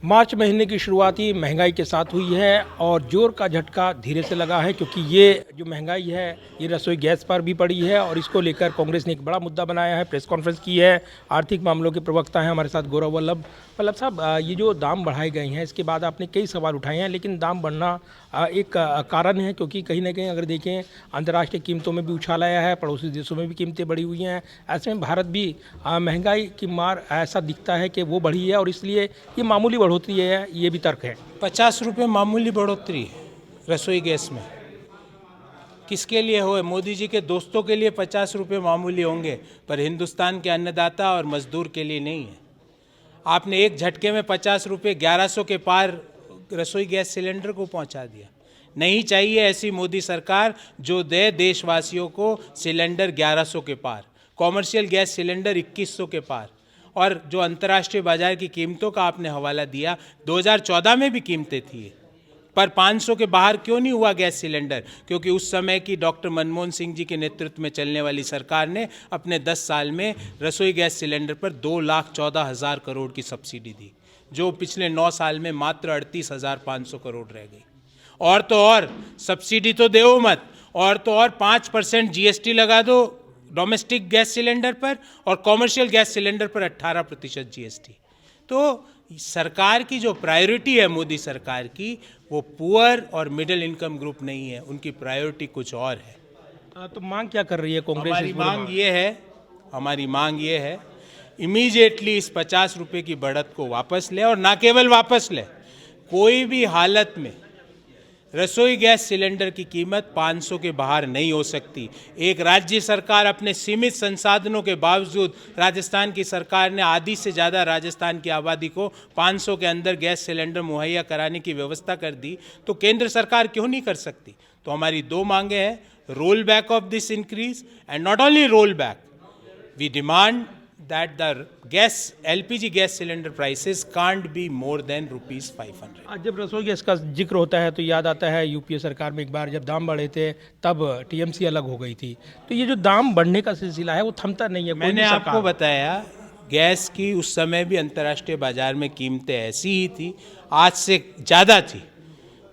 मार्च महीने की शुरुआती महंगाई के साथ हुई है और जोर का झटका धीरे से लगा है, क्योंकि ये जो महंगाई है ये रसोई गैस पर भी पड़ी है और इसको लेकर कांग्रेस ने एक बड़ा मुद्दा बनाया है, प्रेस कॉन्फ्रेंस की है। आर्थिक मामलों के प्रवक्ता हैं हमारे साथ गौरव वल्लभ। वल्लभ साहब, ये जो दाम बढ़ाए गए हैं इसके बाद आपने कई सवाल उठाए हैं, लेकिन दाम बढ़ना एक कारण है, क्योंकि कहीं ना कहीं अगर देखें अंतर्राष्ट्रीय कीमतों में भी उछाल आया है, पड़ोसी देशों में भी कीमतें बढ़ी हुई हैं। ऐसे में भारत भी महंगाई की मार ऐसा दिखता है कि वो बढ़ी है और इसलिए ये मामूली बढ़ोतरी है, ये भी तर्क है। 50 रुपये मामूली बढ़ोतरी है रसोई गैस में। किसके लिए हो? मोदी जी के दोस्तों के लिए 50 रुपये मामूली होंगे, पर हिंदुस्तान के अन्नदाता और मजदूर के लिए नहीं है। आपने एक झटके में 50 रुपये 1100 के पार रसोई गैस सिलेंडर को पहुंचा दिया। नहीं चाहिए ऐसी मोदी सरकार जो दे देशवासियों को सिलेंडर 1100 के पार, कॉमर्शियल गैस सिलेंडर 2100 के पार। और जो अंतर्राष्ट्रीय बाजार की कीमतों का आपने हवाला दिया, 2014 में भी कीमतें थी, पर 500 के बाहर क्यों नहीं हुआ गैस सिलेंडर? क्योंकि उस समय की डॉक्टर मनमोहन सिंह जी के नेतृत्व में चलने वाली सरकार ने अपने 10 साल में रसोई गैस सिलेंडर पर 2,14,000 करोड़ की सब्सिडी दी, जो पिछले 9 साल में मात्र 38,500 करोड़ रह गई। और तो और सब्सिडी तो दो मत, और तो और 5% जीएसटी लगा दो डोमेस्टिक गैस सिलेंडर पर, और कॉमर्शियल गैस सिलेंडर पर 18% जीएसटी। तो सरकार की जो प्रायोरिटी है मोदी सरकार की, वो पुअर और मिडिल इनकम ग्रुप नहीं है, उनकी प्रायोरिटी कुछ और है। तो मांग क्या कर रही है कांग्रेस? हमारी मांग ये है इमीडिएटली इस 50 रुपये की बढ़त को वापस ले, और ना केवल वापस ले, कोई भी हालत में रसोई गैस सिलेंडर की कीमत 500 के बाहर नहीं हो सकती। एक राज्य सरकार अपने सीमित संसाधनों के बावजूद, राजस्थान की सरकार ने आधी से ज़्यादा राजस्थान की आबादी को 500 के अंदर गैस सिलेंडर मुहैया कराने की व्यवस्था कर दी, तो केंद्र सरकार क्यों नहीं कर सकती? तो हमारी दो मांगे हैं, roll back of this increase, and not only roll back, we demand that the LPG gas cylinder prices can't be more than ₹500। आज जब रसोई गैस का जिक्र होता है तो याद आता है यूपीए सरकार में एक बार जब दाम बढ़े थे तब टीएमसी अलग हो गई थी। तो ये जो दाम बढ़ने का सिलसिला है वो थमता नहीं है। मैंने आपको बताया, गैस की उस समय भी अंतर्राष्ट्रीय बाजार में कीमतें ऐसी ही थी, आज से ज़्यादा थी,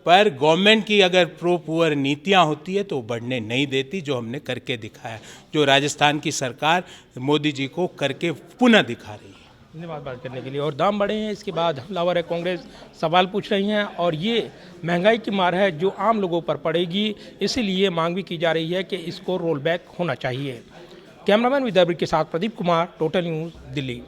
पर गवर्नमेंट की अगर प्रो पुअर नीतियां होती है तो बढ़ने नहीं देती, जो हमने करके दिखाया, जो राजस्थान की सरकार मोदी जी को करके पुनः दिखा रही है। धन्यवाद बात करने के लिए। और दाम बढ़े हैं इसके बाद हमलावर है कांग्रेस, सवाल पूछ रही हैं, और ये महंगाई की मार है जो आम लोगों पर पड़ेगी, इसीलिए मांग भी की जा रही है कि इसको रोल बैक होना चाहिए। कैमरामैन विद्यापीठ के साथ प्रदीप कुमार, टोटल न्यूज़, दिल्ली।